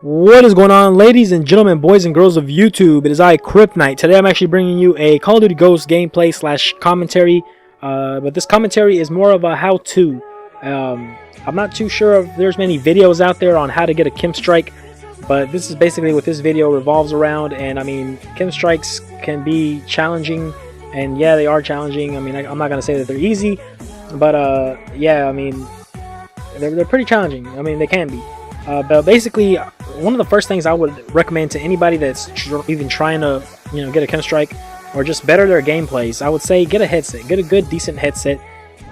What is going on, ladies and gentlemen, boys and girls of YouTube? It is I, Kryptonite. Today I'm actually bringing you a Call of Duty Ghosts gameplay slash commentary, but this commentary is more of a how-to. I'm not too sure if there's many videos out there on how to get a KEM Strike, but this is basically what this video revolves around. And I mean, KEM Strikes can be challenging, and yeah, they are challenging. I mean, I'm not going to say that they're easy, but yeah, I mean, they're pretty challenging. I mean, they can be. But basically, one of the first things I would recommend to anybody that's even trying to, get a KEM Strike or just better their gameplays, I would say get a headset, get a good, decent headset,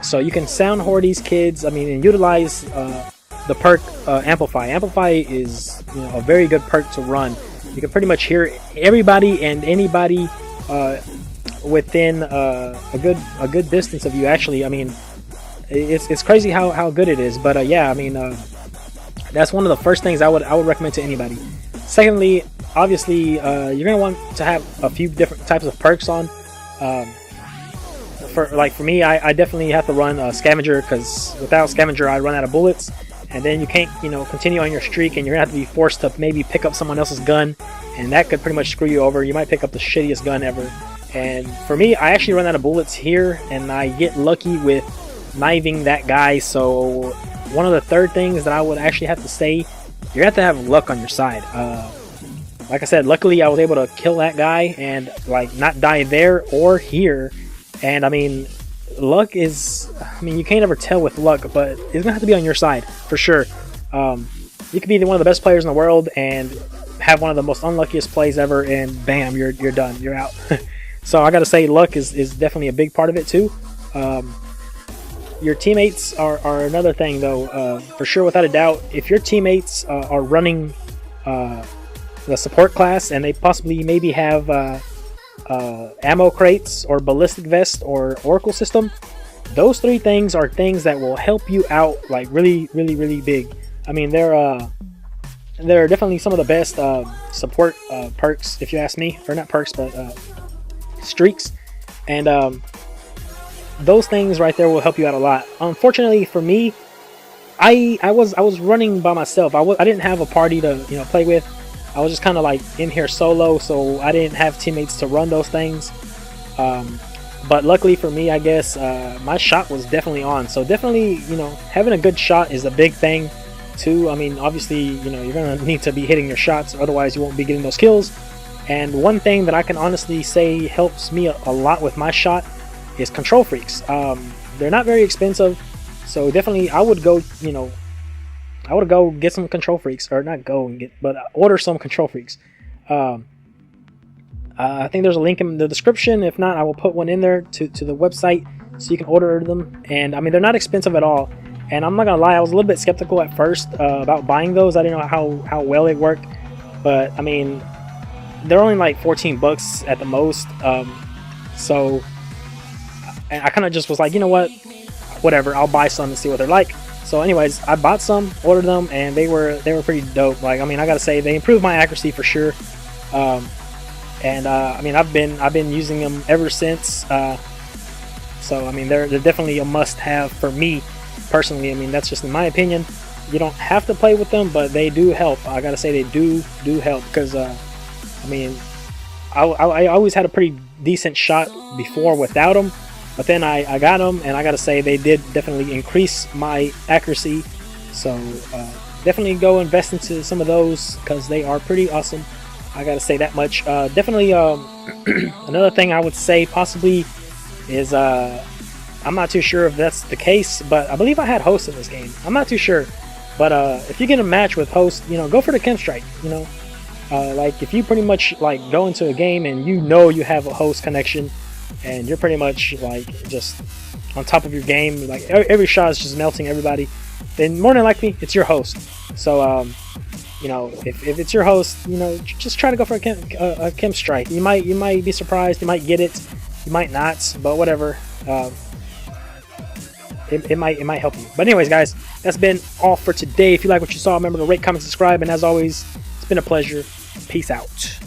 so you can sound whore these kids. I mean, and utilize the perk Amplify. Amplify is a very good perk to run. You can pretty much hear everybody and anybody within a good distance of you. Actually, I mean, it's crazy how good it is. But yeah, I mean. That's one of the first things I would recommend to anybody. Secondly, obviously, you're gonna want to have a few different types of perks on. For me, I definitely have to run Scavenger, because without Scavenger, I run out of bullets, and then you can't continue on your streak, and you're gonna have to be forced to maybe pick up someone else's gun, and that could pretty much screw you over. You might pick up the shittiest gun ever. And for me, I actually run out of bullets here, and I get lucky with knifing that guy. So one of the third things that I would actually have to say, you have to have luck on your side. Like I said, luckily I was able to kill that guy and not die there or here. And I mean, luck is, you can't ever tell with luck, but it's gonna have to be on your side for sure. You could be one of the best players in the world and have one of the most unluckiest plays ever, and bam, you're done, you're out. So I gotta say, luck is definitely a big part of it too. Your teammates are another thing, though, for sure, without a doubt. If your teammates are running the support class, and they possibly maybe have ammo crates or ballistic vest or oracle system, those three things are things that will help you out really big. I mean, they're definitely some of the best support perks, if you ask me, or not perks, but streaks. And those things right there will help you out a lot. Unfortunately for me, I was running by myself. I didn't have a party to play with. I was just kind of in here solo, so I didn't have teammates to run those things. But luckily for me, I guess my shot was definitely on. So definitely, having a good shot is a big thing too. I mean, obviously, you're gonna need to be hitting your shots, otherwise you won't be getting those kills. And one thing that I can honestly say helps me a lot with my shot is control freaks. They're not very expensive, so definitely I would go get some control freaks, or not go and get, but order some control freaks. I think there's a link in the description. If not, I will put one in there to the website so you can order them. And I mean, they're not expensive at all, and I'm not gonna lie, I was a little bit skeptical at first about buying those. I didn't know how well it worked, but I mean, they're only like 14 bucks at the most. So and I kind of just was like, you know what, whatever, I'll buy some and see what they're like. So anyways, I bought some, ordered them, and they were pretty dope. I mean, I gotta say, they improved my accuracy for sure. I mean, I've been using them ever since. So I mean, they're definitely a must-have for me personally. I mean, that's just in my opinion. You don't have to play with them, but they do help. I gotta say, they do help, because I mean, I always had a pretty decent shot before without them. But then I got them, and I gotta say, they did definitely increase my accuracy. So definitely go invest into some of those, because they are pretty awesome. I gotta say that much. Definitely another thing I would say possibly is, I'm not too sure if that's the case, but I believe I had host in this game. I'm not too sure, but if you get a match with host, go for the KEM Strike. If you pretty much go into a game and you have a host connection, and you're pretty much just on top of your game, every shot is just melting everybody, then more than likely it's your host. So if it's your host, just try to go for a KEM Strike. You might be surprised, you might get it, you might not, but whatever. It might help you. But anyways, guys, that's been all for today. If you like what you saw, remember to rate, comment, subscribe, and as always, it's been a pleasure. Peace out.